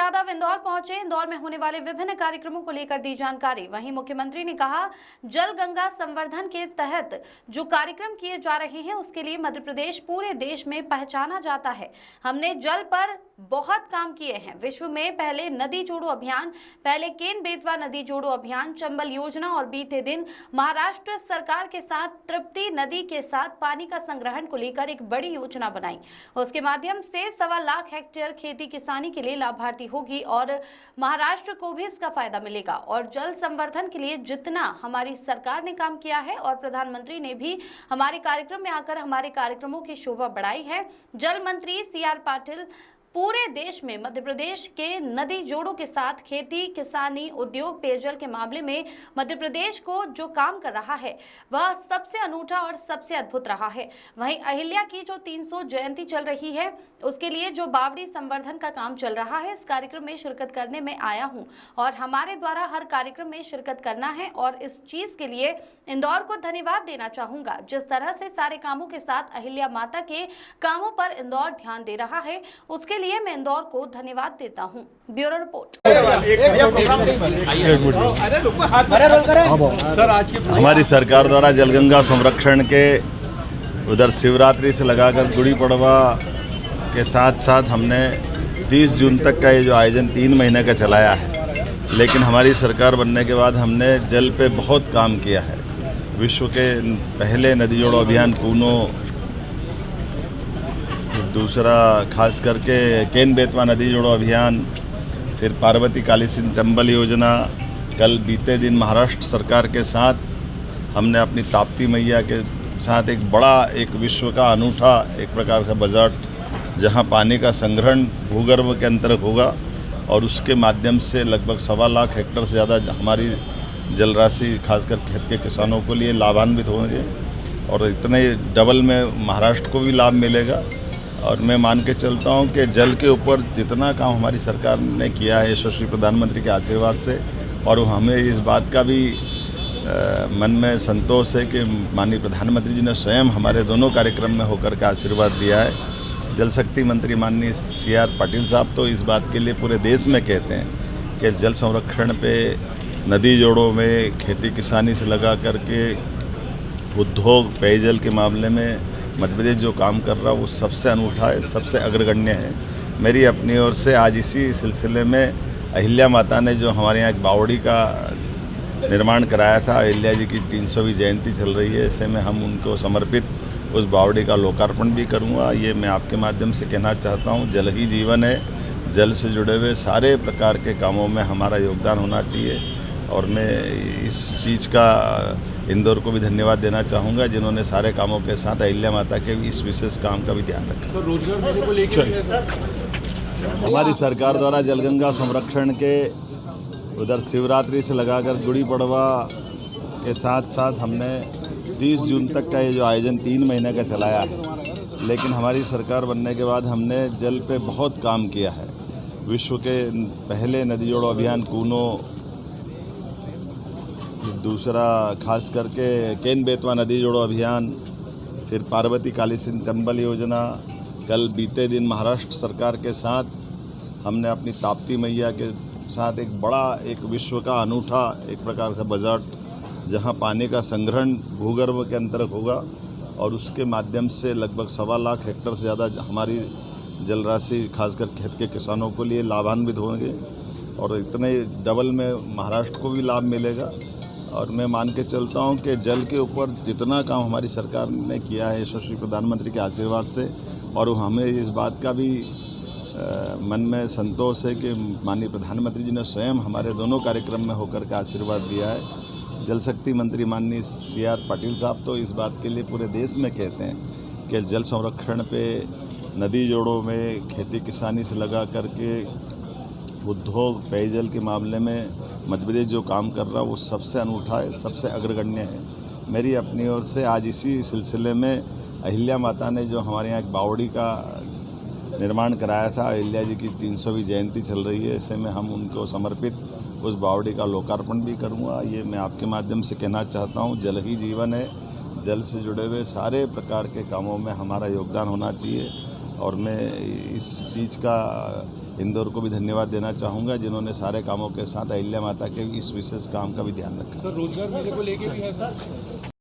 यादव इंदौर पहुंचे। इंदौर में होने वाले विभिन्न कार्यक्रमों को लेकर दी जानकारी। वहीं मुख्यमंत्री ने कहा, जल गंगा संवर्धन के तहत जो कार्यक्रम किए जा रहे हैं उसके लिए मध्य प्रदेश पूरे देश में पहचाना जाता है। हमने जल पर बहुत काम किए हैं। विश्व में पहले नदी जोड़ो अभियान, पहले केन बेतवा नदी जोड़ो अभियान, चंबल योजना और बीते दिन महाराष्ट्र सरकार के साथ तृप्ति नदी के साथ पानी का संग्रहण को लेकर एक बड़ी योजना बनाई। उसके माध्यम से 1.25 लाख हेक्टेयर खेती किसानी के लिए लाभार्थी होगी और महाराष्ट्र को भी इसका फायदा मिलेगा। और जल संवर्धन के लिए जितना हमारी सरकार ने काम किया है और प्रधानमंत्री ने भी हमारे कार्यक्रम में आकर हमारे कार्यक्रमों की शोभा बढ़ाई है। जल मंत्री CR पाटिल पूरे देश में मध्य प्रदेश के नदी जोड़ों के साथ खेती किसानी उद्योग पेयजल के मामले में मध्य प्रदेश को जो काम कर रहा है वह सबसे अनूठा और सबसे अद्भुत रहा है। वहीं अहिल्या की जो 300 जयंती चल रही है उसके लिए जो बावड़ी संवर्धन का काम चल रहा है, इस कार्यक्रम में शिरकत करने में आया हूं और हमारे द्वारा हर कार्यक्रम में शिरकत करना है और इस चीज के लिए इंदौर को धन्यवाद देना चाहूंगा। जिस तरह से सारे कामों के साथ अहिल्या माता के कामों पर इंदौर ध्यान दे रहा है उसके लिए मैं इंदौर को धन्यवाद देता हूं। Bureau report. हमारी सरकार द्वारा जलगंगा संरक्षण के उधर शिवरात्रि से लगाकर गुड़ी पड़वा के साथ साथ हमने 30 जून तक का ये जो आयोजन 3 महीने का चलाया है। लेकिन हमारी सरकार बनने के बाद हमने जल पे बहुत काम किया है। विश्व के पहले नदी जोड़ो अभियान कूनो, दूसरा खास करके केन बेतवा नदी जोड़ो अभियान, फिर पार्वती काली सिंध चंबल योजना, कल बीते दिन महाराष्ट्र सरकार के साथ हमने अपनी ताप्ती मैया के साथ एक बड़ा एक विश्व का अनूठा एक प्रकार का बजट, जहां पानी का संग्रहण भूगर्भ के अंतर होगा और उसके माध्यम से लगभग 1.25 लाख हेक्टेयर से ज़्यादा हमारी जल राशि खासकर खेत के किसानों के लिए लाभान्वित होंगे और इतने डबल में महाराष्ट्र को भी लाभ मिलेगा। और मैं मान के चलता हूं कि जल के ऊपर जितना काम हमारी सरकार ने किया है यशस्वी प्रधानमंत्री के आशीर्वाद से, और हमें इस बात का भी मन में संतोष है कि माननीय प्रधानमंत्री जी ने स्वयं हमारे दोनों कार्यक्रम में होकर के आशीर्वाद दिया है। जल शक्ति मंत्री माननीय CR पाटिल साहब तो इस बात के लिए पूरे देश में कहते हैं कि जल संरक्षण पे नदी जोड़ों में खेती किसानी से लगा करके उद्योग पेयजल के मामले में मध्य प्रदेश जो काम कर रहा है वो सबसे अनूठा है, सबसे अग्रगण्य है। मेरी अपनी ओर से आज इसी सिलसिले में अहिल्या माता ने जो हमारे यहाँ एक बावड़ी का निर्माण कराया था, अहिल्या जी की 300वीं जयंती चल रही है, ऐसे में हम उनको समर्पित उस बावड़ी का लोकार्पण भी करूँगा। ये मैं आपके माध्यम से कहना चाहता हूँ, जल ही जीवन है। जल से जुड़े हुए सारे प्रकार के कामों में हमारा योगदान होना चाहिए और मैं इस चीज़ का इंदौर को भी धन्यवाद देना चाहूँगा जिन्होंने सारे कामों के साथ अहिल्या माता के इस विशेष काम का भी ध्यान रखा। तो रोजगार को लेकर हमारी सरकार द्वारा जलगंगा संरक्षण के उधर शिवरात्रि से लगाकर गुड़ी पड़वा के साथ साथ हमने 30 जून तक का ये जो आयोजन 3 महीने का चलाया है। लेकिन हमारी सरकार बनने के बाद हमने जल पे बहुत काम किया है। विश्व के पहले नदी जोड़ो अभियान कूनो, दूसरा खास करके केन बेतवा नदी जोड़ो अभियान, फिर पार्वती काली सिंध चंबल योजना, कल बीते दिन महाराष्ट्र सरकार के साथ हमने अपनी ताप्ती मैया के साथ एक बड़ा एक विश्व का अनूठा एक प्रकार का बजट, जहां पानी का संग्रहण भूगर्भ के अंतर होगा और उसके माध्यम से लगभग 1.25 लाख हेक्टेयर से ज़्यादा हमारी जल राशि खासकर खेत के किसानों के लिए लाभान्वित होंगे और इतने डबल में महाराष्ट्र को भी लाभ मिलेगा। और मैं मान के चलता हूं कि जल के ऊपर जितना काम हमारी सरकार ने किया है यशस्वी प्रधानमंत्री के आशीर्वाद से, और हमें इस बात का भी मन में संतोष है कि माननीय प्रधानमंत्री जी ने स्वयं हमारे दोनों कार्यक्रम में होकर के आशीर्वाद दिया है। जल शक्ति मंत्री माननीय CR पाटिल साहब तो इस बात के लिए पूरे देश में कहते हैं कि जल संरक्षण पे नदी जोड़ों में खेती किसानी से लगा करके उद्योग पेयजल के मामले में मध्य प्रदेश जो काम कर रहा है वो सबसे अनूठा है, सबसे अग्रगण्य है। मेरी अपनी ओर से आज इसी सिलसिले में अहिल्या माता ने जो हमारे यहाँ एक बावड़ी का निर्माण कराया था, अहिल्या जी की 300वीं जयंती चल रही है, ऐसे में हम उनको समर्पित उस बावड़ी का लोकार्पण भी करूँगा। ये मैं आपके माध्यम से कहना चाहता हूँ, जल ही जीवन है। जल से जुड़े हुए सारे प्रकार के कामों में हमारा योगदान होना चाहिए और मैं इस चीज़ का इंदौर को भी धन्यवाद देना चाहूँगा, जिन्होंने सारे कामों के साथ अहिल्या माता के इस विशेष काम का भी ध्यान रखा। रोजगार मेले को लेके भी है सर।